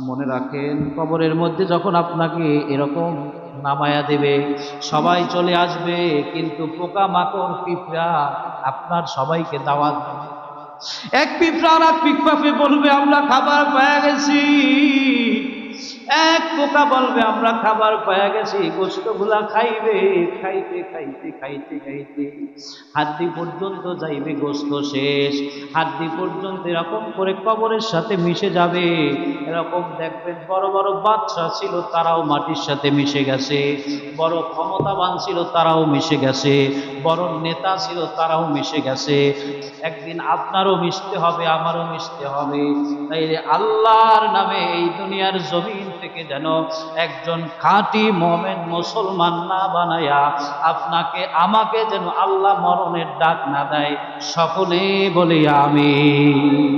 মনে রাখেন, কবরের মধ্যে যখন আপনাকে এরকম নামায়া দেবে, সবাই চলে আসবে, কিন্তু পোকা মাকড় পিঁপড়া আপনার সবাইকে দাওয়াত দেবে। এক পিঁপড়া আর এক পিঁপড়াকে বলবে আমরা খাবার পেয়ে গেছি, এক পোকা বলবে আমরা খাবার পেয়ে গেছি, গোশতগুলা খাইবে, খাইতে খাইতে খাইতে খাইতে হাড্ডি পর্যন্ত যাইবে, গোশত শেষ, হাড্ডি পর্যন্ত এরকম করে কবরের সাথে মিশে যাবে। এরকম দেখবেন বড় বড় বাদশা ছিল, তারাও মাটির সাথে মিশে গেছে, বড় ক্ষমতাবান ছিল তারাও মিশে গেছে, বড় নেতা ছিল তারাও মিশে গেছে। একদিন আপনারও মিশতে হবে, আমারও মিশতে হবে। তাইলে আল্লাহর নামে এই দুনিয়ার জমিন থেকে যেন একজন খাঁটি মুমিন মুসলমান না বানায়া আপনাকে আমাকে যেন আল্লাহ মরণের ডাক না দেয়, সকলে বলি আমিন।